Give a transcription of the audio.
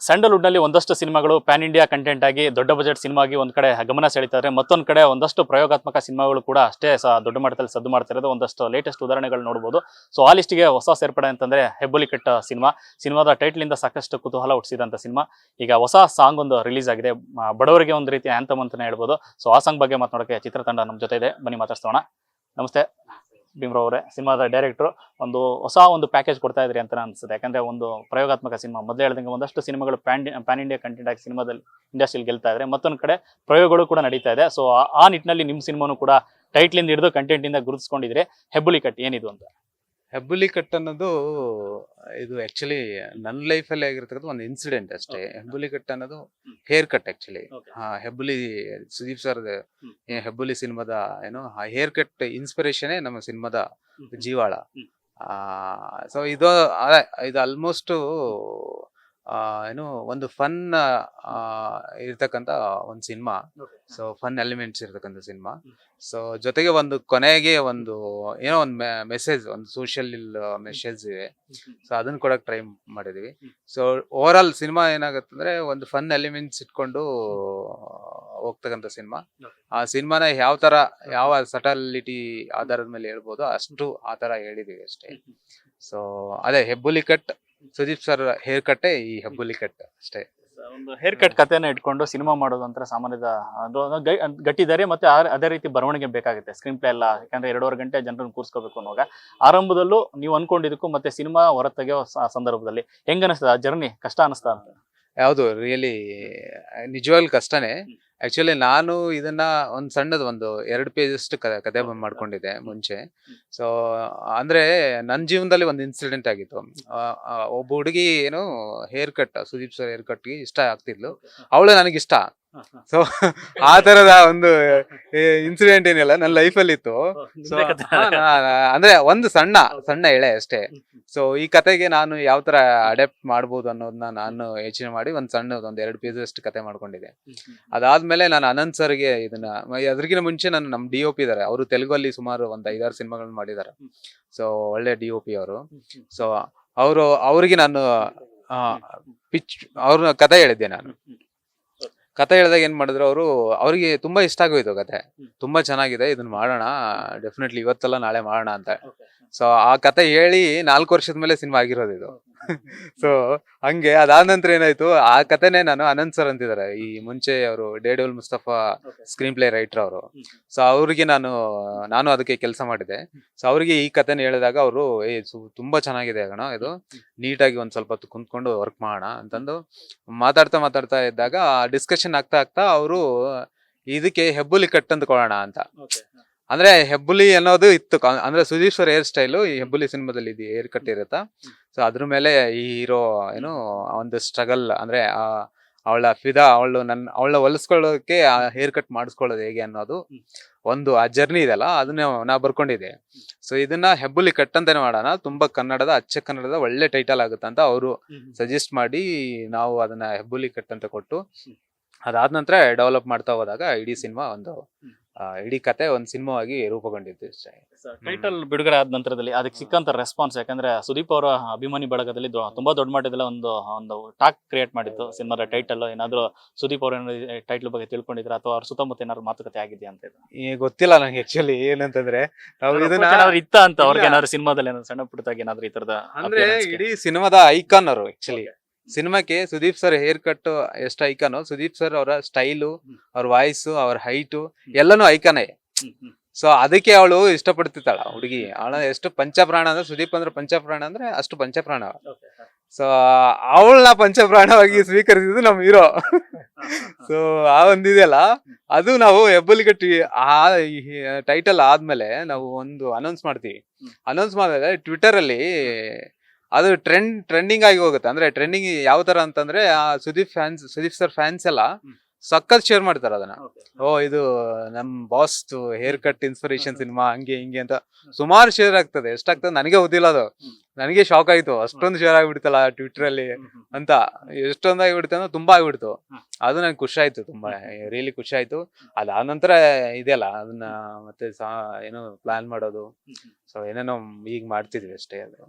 Sandalwood ನಲ್ಲಿ ಒಂದಷ್ಟು ಸಿನಿಮಾಗಳು ಪ್ಯಾನ್ ಇಂಡಿಯಾ ಕಂಟೆಂಟ್ ಆಗಿ ದೊಡ್ಡ ಬಜೆಟ್ ಸಿನಿಮಾ ಆಗಿ ಒಂದ್ ಕಡೆ ಗಮನ ಸೆಳೀತಾರೆ, ಮತ್ತೊಂದ್ ಕಡೆ ಒಂದಷ್ಟು ಪ್ರಯೋಗಾತ್ಮಕ ಸಿನಿಮಾಗಳು ಕೂಡ ಅಷ್ಟೇ ದೊಡ್ಡ ಮಟ್ಟದಲ್ಲಿ ಸದ್ದು ಮಾಡ್ತಾ ಇರೋದು ಒಂದಷ್ಟು ಲೇಟೆಸ್ಟ್ ಉದಾಹರಣೆಗಳು ನೋಡಬಹುದು. ಸೊ ಆ ಲಿಸ್ಟ್ಗೆ ಹೊಸ ಸೇರ್ಪಡೆ ಅಂತಂದ್ರೆ ಹೆಬ್ಬುಲಿ ಕಟ್ ಸಿನಿಮಾದ ಟೈಟ್ಲ್ ಇಂದ ಸಾಕಷ್ಟು ಕುತೂಹಲ ಹುಟ್ಟಿಸಿದಂತ ಸಿನಿಮಾ. ಈಗ ಹೊಸ ಸಾಂಗ್ ಒಂದು ರಿಲೀಸ್ ಆಗಿದೆ, ಬಡವರಿಗೆ ಒಂದು ರೀತಿ ಆಂಥಮ್ ಅಂತಾನೆ ಹೇಳ್ಬೋದು. ಸೊ ಆ ಸಾಂಗ್ ಬಗ್ಗೆ ಮಾತನಾಡೋಕೆ ಚಿತ್ರತಂಡ ನಮ್ಮ ಜೊತೆ ಇದೆ, ಬನ್ನಿ ಮಾತಾಡ್ಸೋಣ. ನಮಸ್ತೆ ಭೀಮ್ರಾವ್ ಅವರೇ, ಸಿನಿಮಾದ ಡೈರೆಕ್ಟರ್. ಹೊಸ ಪ್ಯಾಕೇಜ್ ಕೊಡ್ತಾ ಇದ್ರಿ ಅಂತ ಅನ್ಸುತ್ತೆ, ಯಾಕಂದ್ರೆ ಒಂದು ಪ್ರಯೋಗಾತ್ಮಕ ಸಿನಿಮಾ. ಮೊದಲೇ ಹೇಳ್ದಂಗೆ ಒಂದಷ್ಟು ಸಿನಿಮಾಗಳು ಪ್ಯಾನ್ ಇಂಡಿಯಾ ಕಂಟೆಂಟ್ ಆಗಿ ಸಿನಿಮಾದಲ್ಲಿ ಇಂಡಸ್ಟ್ರಿಯಲ್ಲಿ ಗೆಲ್ತಾ ಇದ್ರೆ, ಮತ್ತೊಂದು ಕಡೆ ಪ್ರಯೋಗಗಳು ಕೂಡ ನಡೀತಾ ಇದೆ. ಸೊ ಆ ನಿಟ್ಟಿನಲ್ಲಿ ನಿಮ್ಮ ಸಿನಿಮಾನು ಕೂಡ ಟೈಟ್ಲ್ ಇಂದ ಹಿಡಿದು ಕಂಟೆಂಟ್ ಇಂದ ಗುರುತಿಸ್ಕೊಂಡಿದ್ರೆ. ಹೆಬ್ಬುಲಿ ಕಟ್ ಏನಿದು ಅಂತ? ಹೆಬ್ಬುಲಿ ಕಟ್ ಅನ್ನೋದು ಇದು ಆಕ್ಚುಲಿ ನನ್ನ ಲೈಫಲ್ಲಿ ಆಗಿರ್ತಕ್ಕಂಥ ಒಂದು ಇನ್ಸಿಡೆಂಟ್ ಅಷ್ಟೇ. ಹೆಬ್ಬುಲಿ ಕಟ್ ಅನ್ನೋದು ಹೇರ್ ಕಟ್ ಆಕ್ಚುಲಿ. ಹೆಬ್ಬುಲಿ ಸುದೀಪ್ ಸರ್ ಹೆಬ್ಬುಲಿ ಸಿನಿಮಾದ ಆ ಹೇರ್ ಕಟ್ ಇನ್ಸ್ಪಿರೇಷನ್ ನಮ್ಮ ಸಿನಿಮಾದ ಜೀವಾಳ. ಸೊ ಇದು ಆಲ್ಮೋಸ್ಟ್ ಒಂದು ಫನ್ ಇರ್ತಕ್ಕಂಥ ಒಂದು ಸಿನಿಮಾ. ಸೊ ಫನ್ ಎಲಿಮೆಂಟ್ಸ್ ಇರ್ತಕ್ಕಂಥ ಸಿನಿಮಾ. ಸೊ ಜೊತೆಗೆ ಒಂದು ಕೊನೆಗೆ ಒಂದು ಮೆಸೇಜ್, ಒಂದು ಸೋಷಿಯಲ್ ಮೆಸೇಜ್ ಇದೆ. ಸೊ ಅದನ್ನ ಕೊಡಕ್ ಟ್ರೈ ಮಾಡಿದೀವಿ. ಸೊ ಓವರ್ ಆಲ್ ಸಿನಿಮಾ ಏನಾಗತ್ತಂದ್ರೆ ಒಂದು ಫನ್ ಎಲಿಮೆಂಟ್ಸ್ ಇಟ್ಕೊಂಡು ಹೋಗ್ತಕ್ಕಂಥ ಸಿನಿಮಾ. ಆ ಸಿನಿಮಾನ ಯಾವ ಸಟಲಿಟಿ ಆಧಾರದ ಮೇಲೆ ಹೇಳ್ಬೋದು ಅಷ್ಟು ಆ ತರ ಹೇಳಿದೀವಿ ಅಷ್ಟೇ. ಸೊ ಅದೇ ಹೆಬ್ಬುಲಿ ಕಟ್, ಸುದೀಪ್ ಸರ್ ಹೇರ್ ಕಟ್ಟೆ ಈ ಹೆಬ್ಬುಲಿ ಕಟ್ ಅಷ್ಟೇ. ಒಂದು ಹೇರ್ ಕಟ್ ಕಥೆನ ಇಟ್ಕೊಂಡು ಸಿನಿಮಾ ಮಾಡೋದು ಅಂತ ಸಾಮಾನ್ಯದ ಗಟ್ಟಿದ್ದಾರೆ, ಮತ್ತೆ ಅದೇ ರೀತಿ ಬರವಣಿಗೆ ಬೇಕಾಗುತ್ತೆ, ಸ್ಕ್ರೀನ್ ಪ್ಲೇ ಎಲ್ಲ. ಯಾಕಂದ್ರೆ 2.5 ಗಂಟೆ ಜನರನ್ನು ಕೂರಿಸ್ಕೋಬೇಕು ಅನ್ನುವಾಗ ಆರಂಭದಲ್ಲೂ ನೀವು ಅನ್ಕೊಂಡಿದ್ದಕ್ಕೂ ಮತ್ತೆ ಸಿನಿಮಾ ಹೊರತೆಗೆಯೋ ಸಂದರ್ಭದಲ್ಲಿ ಹೆಂಗ ಅನಿಸ್ತದ ಜರ್ನಿ? ಕಷ್ಟ ಅನಿಸ್ತಾ ಅಂತ? ಯಾವುದು ರಿಯಲಿ ನಿಜವಾಗ್ಲೂ ಕಷ್ಟನೇ. ಆಕ್ಚುಲಿ ನಾನು ಇದನ್ನ ಒಂದು 2 ಪೇಜ್ ಅಷ್ಟು ಕತೆ ಮಾಡ್ಕೊಂಡಿದ್ದೆ ಮುಂಚೆ. ಸೊ ಅಂದ್ರೆ ನನ್ನ ಜೀವನದಲ್ಲಿ ಒಂದು ಇನ್ಸಿಡೆಂಟ್ ಆಗಿತ್ತು. ಒಬ್ಬ ಹುಡುಗಿ hair cut, Sudeep sir hair ಕಟ್ಗೆ ಇಷ್ಟ ಆಗ್ತಿದ್ಲು, ಅವಳು ನನಗಿಷ್ಟ. ಸೊ ಆ ತರದ ಒಂದು ಇನ್ಸಿಡೆಂಟ್ ಏನಿಲ್ಲ ನನ್ನ ಲೈಫಲ್ಲಿ ಇತ್ತು. ಸೊ ಅಂದ್ರೆ ಒಂದು ಸಣ್ಣ ಎಳೆ ಅಷ್ಟೇ. ಸೊ ಈ ಕತೆಗೆ ನಾನು ಯಾವ ತರ ಅಡಾಪ್ಟ್ ಮಾಡ್ಬೋದು ಅನ್ನೋದನ್ನ ನಾನು ಯೋಚನೆ ಮಾಡಿ ಒಂದ್ 2 ಪೇಜ್ ಅಷ್ಟು ಕತೆ ಮಾಡ್ಕೊಂಡಿದ್ದೆ. ಅದಾದ್ಮೇಲೆ ನಾನು ಅನಂತ್ ಸರ್ಗೆ ಅದ್ರಗಿನ ಮುಂಚೆ ನಮ್ DOP ಇದಾರೆ, ಅವರು ತೆಲುಗಲ್ಲಿ ಸುಮಾರು ಒಂದು 5-6 ಸಿನಿಮಾಗಳನ್ನ ಮಾಡಿದ್ದಾರೆ. ಸೊ ಒಳ್ಳೆ DOP ಅವರು. ಸೊ ಅವ್ರಿಗೆ ನಾನು ಅವ್ರ ಕತೆ ಹೇಳಿದ್ದೆ. ನಾನು ಕತೆ ಹೇಳಿದಾಗ ಏನ್ ಮಾಡಿದ್ರು, ಅವ್ರಿಗೆ ತುಂಬಾ ಇಷ್ಟ ಆಗೋಯ್ತು ಕತೆ. ತುಂಬಾ ಚೆನ್ನಾಗಿದೆ, ಇದನ್ನ ಮಾಡೋಣ, ಡೆಫಿನೆಟ್ಲಿ ಇವತ್ತಲ್ಲ ನಾಳೆ ಮಾಡೋಣ ಅಂತ. ಸೊ ಆ ಕತೆ ಹೇಳಿ 4 ವರ್ಷದ ಮೇಲೆ ಸಿನಿಮಾ ಆಗಿರೋದು ಇದು. ಸೊ ಹಂಗೆ ಅದಾದ ನಂತರ ಏನಾಯ್ತು, ಆ ಕತೆನೆ ನಾನು ಅನಂತ್ ಸರ್ ಅಂತಿದ್ದಾರೆ, ಈ ಮುಂಚೆ ಅವರು ಡೇಡೋಲ್ ಮುಸ್ತಫಾ ಸ್ಕ್ರೀನ್ ಪ್ಲೇ ರೈಟರ್ ಅವರು. ಸೊ ಅವ್ರಿಗೆ ನಾನು ಅದಕ್ಕೆ ಕೆಲಸ ಮಾಡಿದೆ. ಸೊ ಅವ್ರಿಗೆ ಈ ಕತೆನ ಹೇಳಿದಾಗ ಅವರು ತುಂಬಾ ಚೆನ್ನಾಗಿದೆ ಕಣ, ಇದು ನೀಟಾಗಿ ಒಂದ್ ಸ್ವಲ್ಪ ಹೊತ್ತು ಕುಂತ್ಕೊಂಡು ವರ್ಕ್ ಮಾಡೋಣ ಅಂತಂದು ಮಾತಾಡ್ತಾ ಇದ್ದಾಗ ಡಿಸ್ಕಷನ್ ಆಗ್ತಾ ಅವರು ಇದಕ್ಕೆ ಹೆಬ್ಬುಲಿ ಕಟ್ ಅಂತ ಕೊಡೋಣ ಅಂತ. ಅಂದ್ರೆ ಹೆಬ್ಬುಲಿ ಅನ್ನೋದು ಇತ್ತು, ಅಂದ್ರೆ ಸುದೀಪ್ ಸರ್ ಹೇರ್ ಸ್ಟೈಲು ಈ ಹೆಬ್ಬುಲಿ ಸಿನಿಮಾದಲ್ಲಿ ಇದು ಹೇರ್ ಕಟ್ ಇರುತ್ತಾ. ಸೊ ಅದ್ರ ಮೇಲೆ ಈ ಹೀರೋ ಒಂದು ಸ್ಟ್ರಗಲ್, ಅಂದ್ರೆ ಅವಳ ಹೊಲಿಸ್ಕೊಳ್ಳೋಕೆ ಆ ಹೇರ್ ಕಟ್ ಮಾಡಿಸ್ಕೊಳ್ಳೋದು ಹೇಗೆ ಅನ್ನೋದು ಒಂದು ಆ ಜರ್ನಿ ಇದೆಲ್ಲ, ಅದನ್ನ ನಾ ಬರ್ಕೊಂಡಿದ್ದೆ. ಸೊ ಇದನ್ನ ಹೆಬ್ಬುಲಿ ಕಟ್ ಅಂತಾನೆ ಮಾಡೋಣ, ತುಂಬಾ ಅಚ್ಚ ಕನ್ನಡದ ಒಳ್ಳೆ ಟೈಟಲ್ ಆಗುತ್ತೆ ಅಂತ ಅವರು ಸಜೆಸ್ಟ್ ಮಾಡಿ ನಾವು ಅದನ್ನ ಹೆಬ್ಬುಲಿ ಕಟ್ ಅಂತ ಕೊಟ್ಟು, ಅದಾದ ನಂತರ ಡೆವಲಪ್ ಮಾಡ್ತಾ ಹೋದಾಗ ಇಡೀ ಕತೆ ಒಂದು ಸಿನಿಮಾವಾಗಿ ರೂಪುಗೊಂಡಿದ್ದು. ಟೈಟಲ್ ಬಿಡುಗಡೆ ಆದ ನಂತರದಲ್ಲಿ ಅದಕ್ಕೆ ಸಿಕ್ಕಂತ ರೆಸ್ಪಾನ್ಸ್, ಯಾಕಂದ್ರೆ ಸುದೀಪ್ ಅವರ ಅಭಿಮಾನಿ ಬಳಗದಲ್ಲಿ ತುಂಬಾ ದೊಡ್ಡ ಮಟ್ಟದಲ್ಲಿ ಒಂದು ಟಾಕ್ ಕ್ರಿಯೇಟ್ ಮಾಡಿತ್ತು ಸಿನಿಮಾದ ಟೈಟಲ್. ಏನಾದ್ರು ಸುದೀಪ್ ಅವರ ಟೈಟಲ್ ಬಗ್ಗೆ ತಿಳ್ಕೊಂಡಿದ್ರೆ ಅಥವಾ ಅವ್ರ ಸುತ್ತಮುತ್ತ ಏನಾದ್ರು ಮಾತುಕತೆ ಆಗಿದೆಯಾ ಅಂತ? ಗೊತ್ತಿಲ್ಲ ನಂಗೆ ಆಕ್ಚುಲಿ. ಏನಂತಂದ್ರೆ ಇತ್ತ ಅಂತ ಅವ್ರಿಗೆ ಏನಾದ್ರು ಸಿನಿಮಾದಲ್ಲಿ ಏನಾದ್ರು ಸಣ್ಣ ಪುಟ್ಟದಾಗಿ ಏನಾದ್ರು ಈ ತರದ, ಅಂದ್ರೆ ಇಡೀ ಸಿನಿಮಾದ ಐಕಾನ್ ಅವರು ಆಕ್ಚುಲಿ. ಸಿನಿಮಾಕ್ಕೆ ಸುದೀಪ್ ಸರ್ ಹೇರ್ ಕಟ್ ಎಷ್ಟು ಐಕಾನು, ಸುದೀಪ್ ಸರ್ ಅವರ ಸ್ಟೈಲು, ಅವ್ರ ವಾಯ್ಸ್, ಅವ್ರ ಹೈಟು ಎಲ್ಲಾನು ಐಕಾನೇ. ಸೊ ಅದಕ್ಕೆ ಅವಳು ಇಷ್ಟಪಡ್ತಿದ್ದಾಳ ಹುಡುಗಿ. ಅವಳ ಎಷ್ಟು ಪಂಚಪ್ರಾಣ ಅಂದ್ರೆ, ಸುದೀಪ್ ಅಂದ್ರೆ ಪಂಚಪ್ರಾಣ ಅಂದ್ರೆ ಅಷ್ಟು ಪಂಚಪ್ರಾಣ. ಸೊ ಅವಳನ್ನ ಪಂಚಪ್ರಾಣವಾಗಿ ಸ್ವೀಕರಿಸಿದ್ದು ನಮ್ ಹೀರೋ. ಸೊ ಆ ಒಂದಿದೆಯಲ್ಲ, ಅದು ನಾವು ಹೆಬ್ಬುಲಿ ಕಟ್ಟಿ ಆ ಟೈಟಲ್ ಆದ್ಮೇಲೆ ನಾವು ಒಂದು ಅನೌನ್ಸ್ ಮಾಡ್ತೀವಿ. ಅನೌನ್ಸ್ ಮಾಡಿದ್ರೆ ಟ್ವಿಟರ್ ಅಲ್ಲಿ ಅದು ಟ್ರೆಂಡಿಂಗ್ ಆಗಿ ಹೋಗುತ್ತೆ. ಅಂದ್ರೆ ಟ್ರೆಂಡಿಂಗ್ ಯಾವ ತರ ಅಂತಂದ್ರೆ, ಆ ಸುದೀಪ್ ಸರ್ ಫ್ಯಾನ್ಸ್ ಎಲ್ಲ ಸಖತ್ ಶೇರ್ ಮಾಡ್ತಾರೆ ಅದನ್ನ. ಇದು ನಮ್ boss hair cut inspiration cinema ಹಂಗೆ ಹಿಂಗೆ ಅಂತ ಸುಮಾರು ಶೇರ್ ಆಗ್ತದೆ. ಎಷ್ಟಾಗ್ತದೆ ನನಗೆ ಗೊತ್ತಿಲ್ಲ, ಅದು ನನಗೆ ಶಾಕ್ ಆಯ್ತು, ಅಷ್ಟೊಂದು ಶೇರ್ ಆಗ್ಬಿಡ್ತಲ್ಲ ಟ್ವಿಟರ್ ಅಲ್ಲಿ ಅಂತ. ಎಷ್ಟೊಂದು ಆಗಿಬಿಡ್ತು ಅಂದ್ರೆ ತುಂಬಾ ಆಗ್ಬಿಡ್ತು. ಅದು ನಂಗೆ ಖುಷಿ ಆಯ್ತು, ತುಂಬಾ ರಿಯಲಿ ಖುಷಿ ಆಯ್ತು. ಅದಾದ ನಂತರ ಇದೆಯಲ್ಲ, ಅದನ್ನ ಮತ್ತೆ ಪ್ಲಾನ್ ಮಾಡೋದು. ಸೊ ಏನೇನೋ ಈಗ ಮಾಡ್ತಿದ್ವಿ ಅಷ್ಟೇ. ಅದು